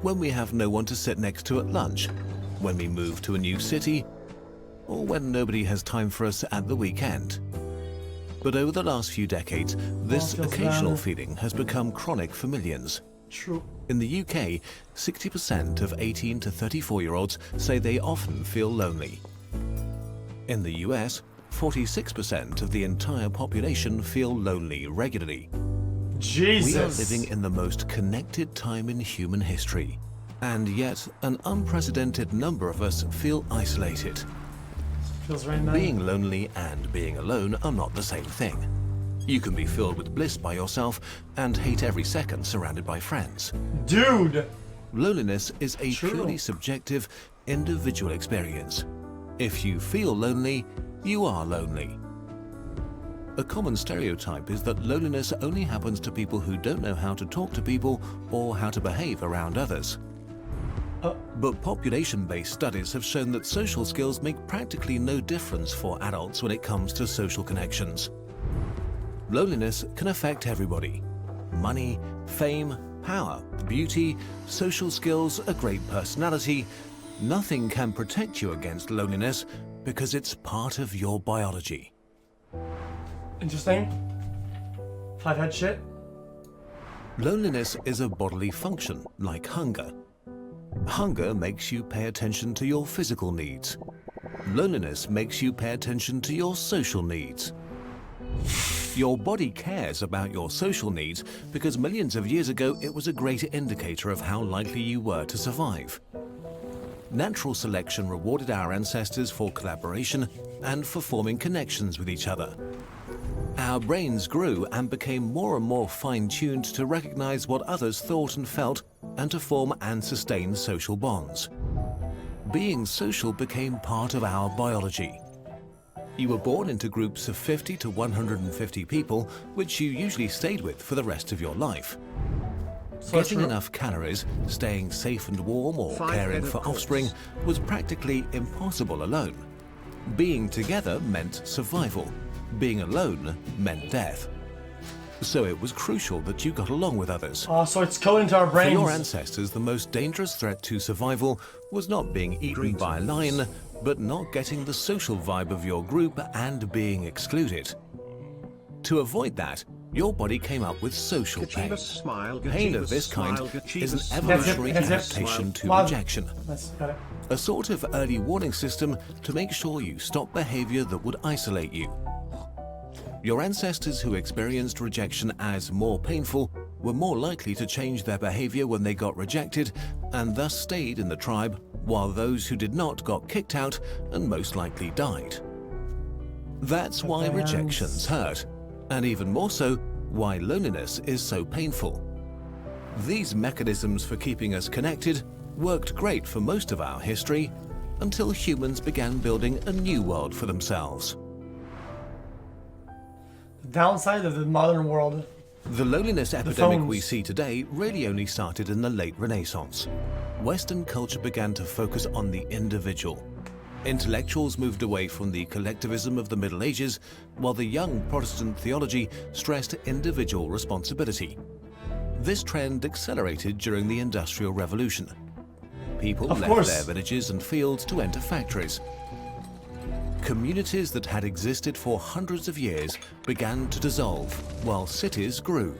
when we have no one to sit next to at lunch, when we move to a new city, or when nobody has time for us at the weekend. But over the last few decades, this occasional feeling has become chronic for millions. True. In the UK, 60% of 18 to 34-year-olds say they often feel lonely. In the US, 46% of the entire population feel lonely regularly. Jesus. We are living in the most connected time in human history, and yet an unprecedented number of us feel isolated. Feels right now. Being lonely and being alone are not the same thing. You can be filled with bliss by yourself and hate every second surrounded by friends. Dude! Loneliness is a True. purely subjective, individual experience. If you feel lonely, you are lonely. A common stereotype is that loneliness only happens to people who don't know how to talk to people or how to behave around others. But population-based studies have shown that social skills make practically no difference for adults when it comes to social connections. Loneliness can affect everybody. Money, fame, power, beauty, social skills, a great personality. Nothing can protect you against loneliness because it's part of your biology. Interesting. Five head shit. Loneliness is a bodily function, like hunger. Hunger makes you pay attention to your physical needs. Loneliness makes you pay attention to your social needs. Your body cares about your social needs because millions of years ago it was a great indicator of how likely you were to survive. Natural selection rewarded our ancestors for collaboration and for forming connections with each other. Our brains grew and became more and more fine-tuned to recognize what others thought and felt and to form and sustain social bonds. Being social became part of our biology. You were born into groups of 50 to 150 people, which you usually stayed with for the rest of your life. Getting enough calories, staying safe and warm, or caring for offspring was practically impossible alone. Being together meant survival. Being alone meant death. So it was crucial that you got along with others. So it's coded into our For brains. your ancestors, the most dangerous threat to survival was not being eaten by a lion, but not getting the social vibe of your group and being excluded. To avoid that, your body came up with social pain. Pain of this kind is an evolutionary adaptation to rejection. A sort of early warning system to make sure you stop behavior that would isolate you. Your ancestors who experienced rejection as more painful were more likely to change their behavior when they got rejected and thus stayed in the tribe, while those who did not got kicked out and most likely died. That's why rejections hurt, and even more so, why loneliness is so painful. These mechanisms for keeping us connected worked great for most of our history until humans began building a new world for themselves. The downside of the modern world. The loneliness epidemic we see today really only started in the late Renaissance. Western culture began to focus on the individual. Intellectuals moved away from the collectivism of the Middle Ages, while the young Protestant theology stressed individual responsibility. This trend accelerated during the Industrial Revolution. People left their villages and fields to enter factories. Communities that had existed for hundreds of years began to dissolve, while cities grew.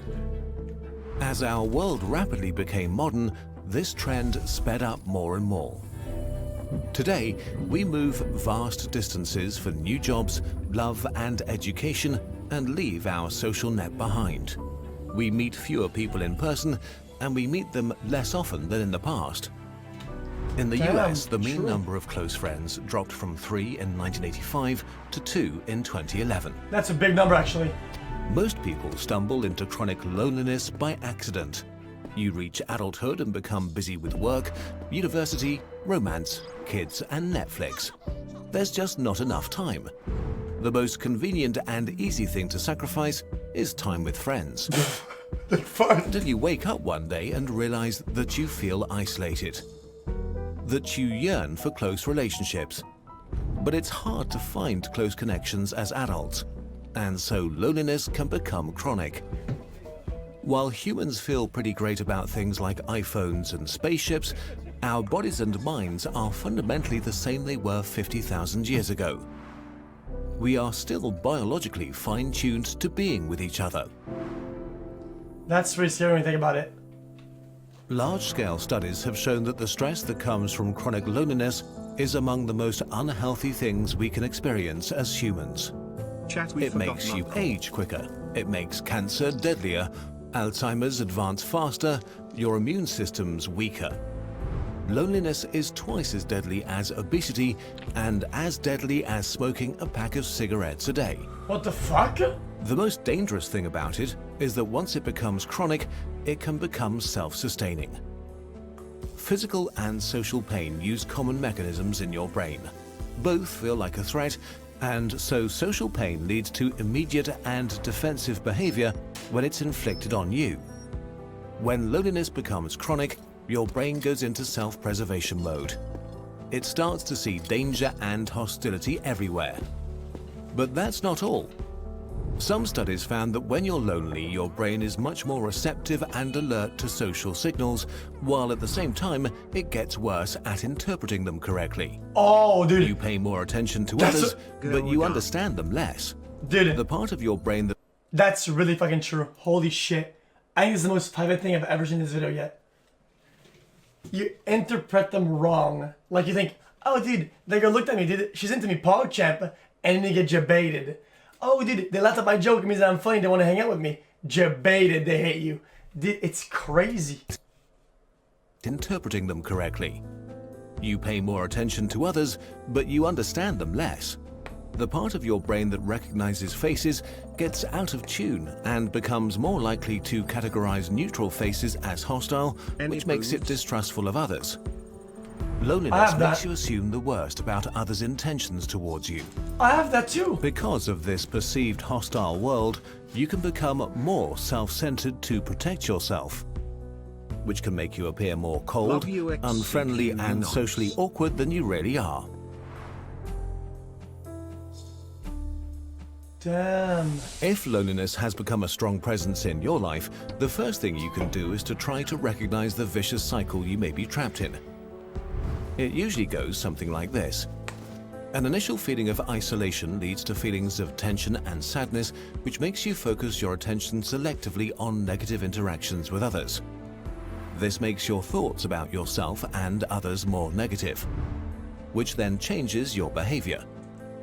As our world rapidly became modern, this trend sped up more and more. Today, we move vast distances for new jobs, love and education, and leave our social net behind. We meet fewer people in person, and we meet them less often than in the past. In the US, the mean number of close friends dropped from 3 in 1985 to 2 in 2011. That's a big number, actually. Most people stumble into chronic loneliness by accident. You reach adulthood and become busy with work, university, romance, kids, and Netflix. There's just not enough time. The most convenient and easy thing to sacrifice is time with friends. Until you wake up one day and realize that you feel isolated. That you yearn for close relationships. But it's hard to find close connections as adults, and so loneliness can become chronic. While humans feel pretty great about things like iPhones and spaceships, our bodies and minds are fundamentally the same they were 50,000 years ago. We are still biologically fine-tuned to being with each other. That's pretty scary when you think about it. Large-scale studies have shown that the stress that comes from chronic loneliness is among the most unhealthy things we can experience as humans. It makes you age quicker, it makes cancer deadlier, Alzheimer's advance faster, your immune system's weaker. Loneliness is twice as deadly as obesity and as deadly as smoking a pack of cigarettes a day. What the fuck? The most dangerous thing about it is that once it becomes chronic, it can become self-sustaining. Physical and social pain use common mechanisms in your brain. Both feel like a threat, and so social pain leads to immediate and defensive behavior when it's inflicted on you. When loneliness becomes chronic, your brain goes into self-preservation mode. It starts to see danger and hostility everywhere. But that's not all. Some studies found that when you're lonely, your brain is much more receptive and alert to social signals, while at the same time, it gets worse at interpreting them correctly. Oh, dude. You pay more attention to others, but you understand them less. Dude. The part of your brain that... That's really fucking true. Holy shit. I think this is the most private thing I've ever seen in this video yet. You interpret them wrong. Like you think, oh dude, they go looked at me, dude, she's into me, PogChamp, and then you get jebaited. Oh dude, they laughed at my joke, it means that I'm funny, they want to hang out with me. Jebaited, they hate you. Dude, it's crazy. Interpreting them correctly. You pay more attention to others, but you understand them less. The part of your brain that recognizes faces gets out of tune and becomes more likely to categorize neutral faces as hostile, which makes it distrustful of others. Loneliness makes you assume the worst about others' intentions towards you. I have that too. Because of this perceived hostile world, you can become more self-centered to protect yourself, which can make you appear more cold, unfriendly, and socially awkward than you really are. Damn. If loneliness has become a strong presence in your life, the first thing you can do is to try to recognize the vicious cycle you may be trapped in. It usually goes something like this. An initial feeling of isolation leads to feelings of tension and sadness, which makes you focus your attention selectively on negative interactions with others. This makes your thoughts about yourself and others more negative, which then changes your behavior.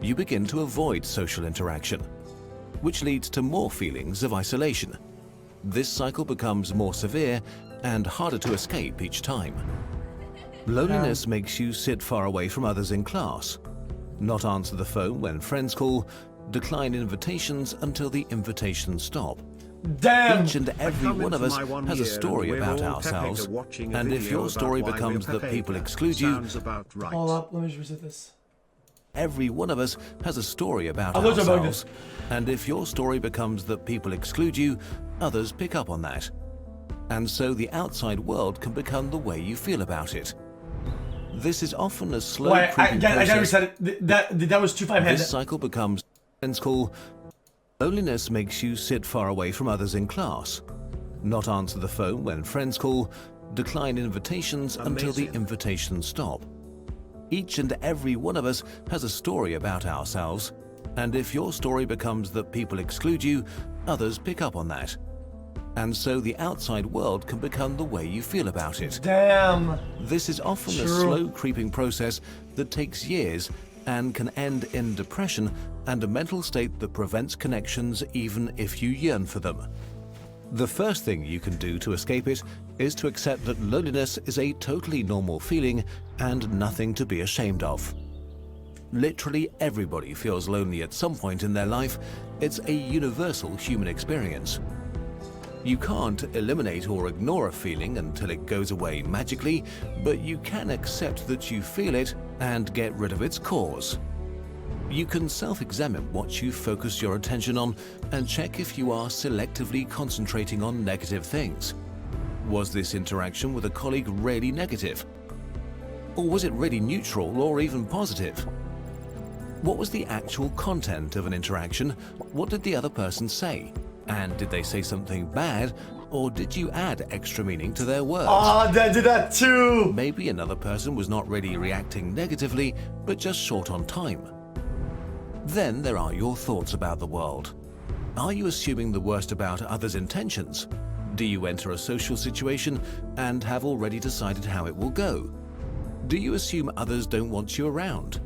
You begin to avoid social interaction, which leads to more feelings of isolation. This cycle becomes more severe and harder to escape each time. Loneliness makes you sit far away from others in class, not answer the phone when friends call, decline invitations until the invitations stop. Damn! Each and every one of us has a story about ourselves, and if your story becomes that people exclude you, Hold up, let me just reset this. every one of us has a story about ourselves, and if your story becomes that people exclude you, others pick up on that. And so the outside world can become the way you feel about it. This is often a slow creeping process. I gotta reset it. That was 2-5 head. This cycle becomes call. Loneliness makes you sit far away from others in class, not answer the phone when friends call, decline invitations until the invitations stop. Each and every one of us has a story about ourselves, and if your story becomes that people exclude you, others pick up on that. And so the outside world can become the way you feel about it. Damn. This is often a slow creeping process that takes years and can end in depression and a mental state that prevents connections even if you yearn for them. The first thing you can do to escape it is to accept that loneliness is a totally normal feeling and nothing to be ashamed of. Literally everybody feels lonely at some point in their life. It's a universal human experience. You can't eliminate or ignore a feeling until it goes away magically, but you can accept that you feel it and get rid of its cause. You can self-examine what you focus your attention on and check if you are selectively concentrating on negative things. Was this interaction with a colleague really negative? Or was it really neutral or even positive? What was the actual content of an interaction? What did the other person say? And did they say something bad, Or did you add extra meaning to their words? Oh, I did that too! Maybe another person was not really reacting negatively, but just short on time. Then there are your thoughts about the world. Are you assuming the worst about others' intentions? Do you enter a social situation and have already decided how it will go? Do you assume others don't want you around?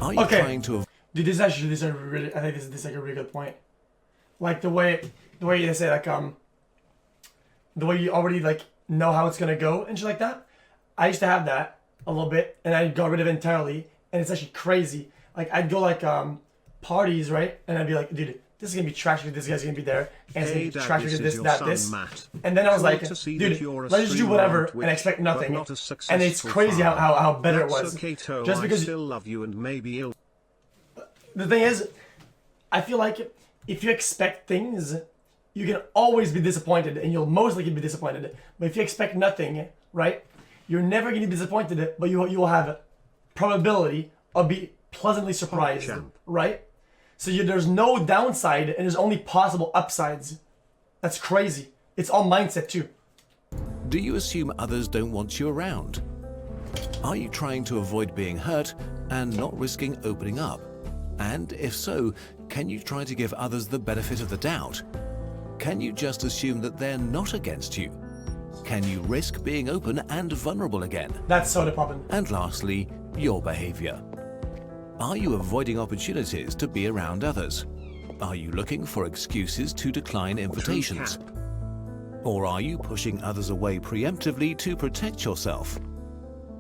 Are you trying to... Dude, this is a really, I think this is like a really good point. Like the way you say like, the way you already like know how it's gonna go and shit like that. I used to have that a little bit and I got rid of it entirely, and it's actually crazy. Like I'd go like parties, right? And I'd be like, dude, this is gonna be trash because this guy's gonna be there, and it's gonna be trash because this, that, this. And then I was like, dude, let's just do whatever and expect nothing. And it's crazy how better it was. Just because still love you and maybe the thing is, I feel like if you expect things, you can always be disappointed, and you'll most likely be disappointed. But if you expect nothing, right, you're never going to be disappointed, but you will have probability of being pleasantly surprised, right? So there's no downside, and there's only possible upsides. That's crazy. It's all mindset too. Do you assume others don't want you around? Are you trying to avoid being hurt and not risking opening up? And if so, can you try to give others the benefit of the doubt? Can you just assume that they're not against you? Can you risk being open and vulnerable again? That's soda poppin'. And lastly, your behavior. Are you avoiding opportunities to be around others? Are you looking for excuses to decline invitations? Or are you pushing others away preemptively to protect yourself?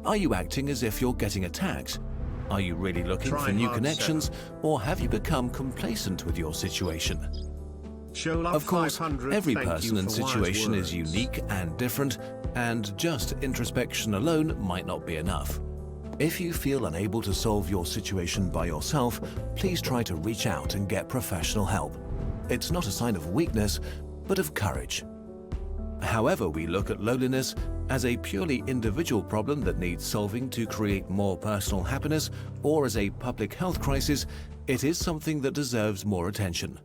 Are you acting as if you're getting attacked? Are you really looking for new connections, or have you become complacent with your situation? Of course, every person and situation is unique and different, and just introspection alone might not be enough. If you feel unable to solve your situation by yourself, please try to reach out and get professional help. It's not a sign of weakness, but of courage. However we look at loneliness, as a purely individual problem that needs solving to create more personal happiness, or as a public health crisis, it is something that deserves more attention.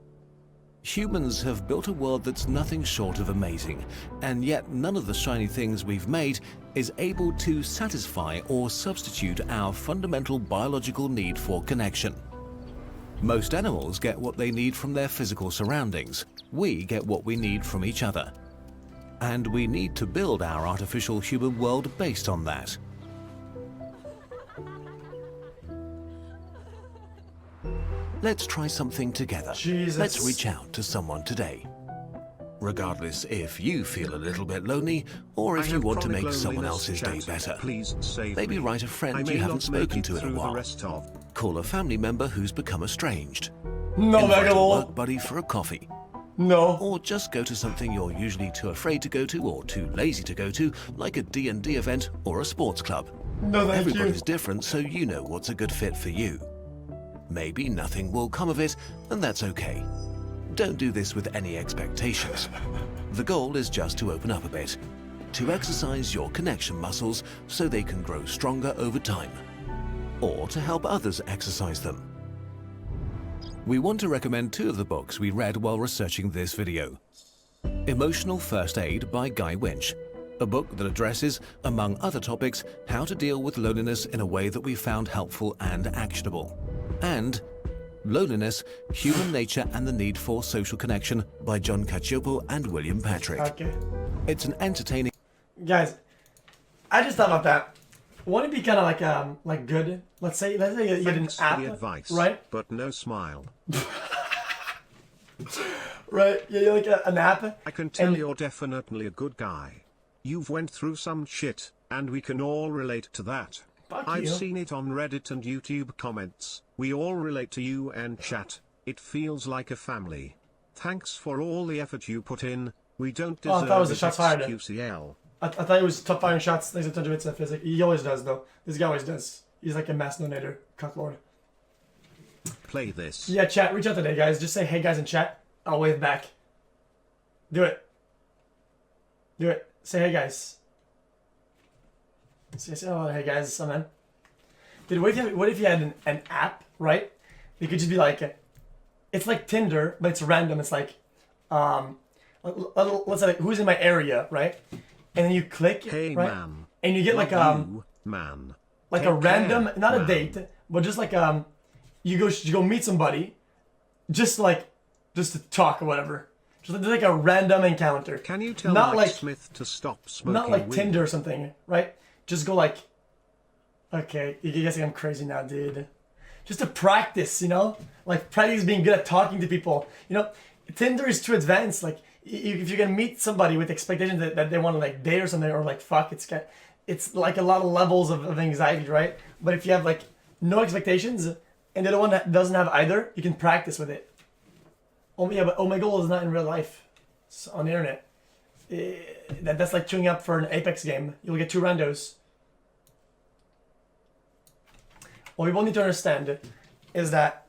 Humans have built a world that's nothing short of amazing, and yet none of the shiny things we've made is able to satisfy or substitute our fundamental biological need for connection. Most animals get what they need from their physical surroundings. We get what we need from each other. And we need to build our artificial human world based on that. Let's try something together. Jesus. Let's reach out to someone today. Regardless if you feel a little bit lonely, or if you want to make someone else's day better. Maybe write a friend you haven't spoken to in a while. Call a family member who's become estranged. Invite a work buddy for a coffee. No. Or just go to something you're usually too afraid to go to or too lazy to go to, like a D&D event or a sports club. No, thank Everybody's you. different, so you know what's a good fit for you. Maybe nothing will come of it, and that's okay. Don't do this with any expectations. The goal is just to open up a bit, to exercise your connection muscles so they can grow stronger over time, or to help others exercise them. We want to recommend two of the books we read while researching this video. Emotional First Aid by Guy Winch, a book that addresses, among other topics, how to deal with loneliness in a way that we found helpful and actionable. And Loneliness, Human Nature and the Need for Social Connection by John Cacioppo and William Patrick. Okay. It's an entertaining... Guys, I just thought about that. Wouldn't it be kind of like good? Let's say you get an app, advice, right? But no smile. Right, yeah, like an app. I can tell you're definitely a good guy. You've went through some shit, and we can all relate to that. Fuck I've you. seen it on Reddit and YouTube comments. We all relate to you and chat. It feels like a family. Thanks for all the effort you put in. We don't Oh, I deserve thought it was a it, shots fired. xQcl. I thought he was top firing shots. Thanks to TwitchVids. Like, he always does, though. This guy always does. He's like a mass donator, cuttlord. Play this. Yeah, chat. Reach out today, guys. Just say, hey, guys, in chat. I'll wave back. Do it. Do it. Say, hey, guys. Say, oh, hey, guys. I'm in. Dude, what if you had an app, right? You could just be like, it's like Tinder, but it's random. It's like, let's say like, who's in my area, right? And then you click, Hey right? man. And you get like Love you, man. like Take a random, care, not a man. date, but just like you go meet somebody, just to talk or whatever. Just like a random encounter. Can you tell not Mike like Smith to stop smoking not like weed? Tinder or something, right? Just go like, okay, you guys think I'm crazy now, dude. Just to practice, you know, like practice being good at talking to people. You know, Tinder is too advanced. Like if you're gonna meet somebody with expectations that they want to like date or something, or like fuck, it's like a lot of levels of anxiety, right? But if you have like no expectations and the other one that doesn't have either, you can practice with it. Oh yeah, but Omegle is not in real life. It's on the internet. That's like queuing up for an Apex game. You'll get 2 randos. What people need to understand is that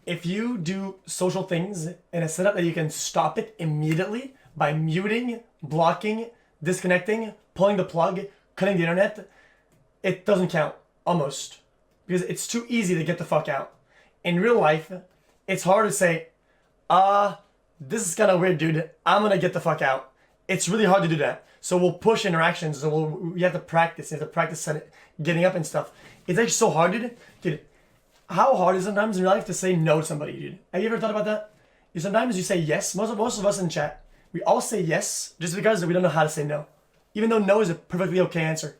if you do social things in a setup that you can stop it immediately by muting, blocking, disconnecting, pulling the plug, cutting the internet, it doesn't count, almost. Because it's too easy to get the fuck out. In real life, it's hard to say, this is kind of weird, dude. I'm gonna get the fuck out. It's really hard to do that. So we'll push interactions. So we have to practice. You have to practice getting up and stuff. It's actually so hard, dude. Dude, how hard is it sometimes in real life to say no to somebody, dude? Have you ever thought about that? Sometimes you say yes. Most of us in chat, we all say yes just because we don't know how to say no. Even though no is a perfectly okay answer.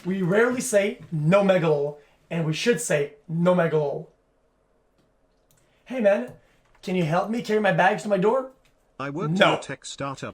We rarely say no megalol, and we should say no megalol. Hey man, can you help me carry my bags to my door? I worked No. in a tech startup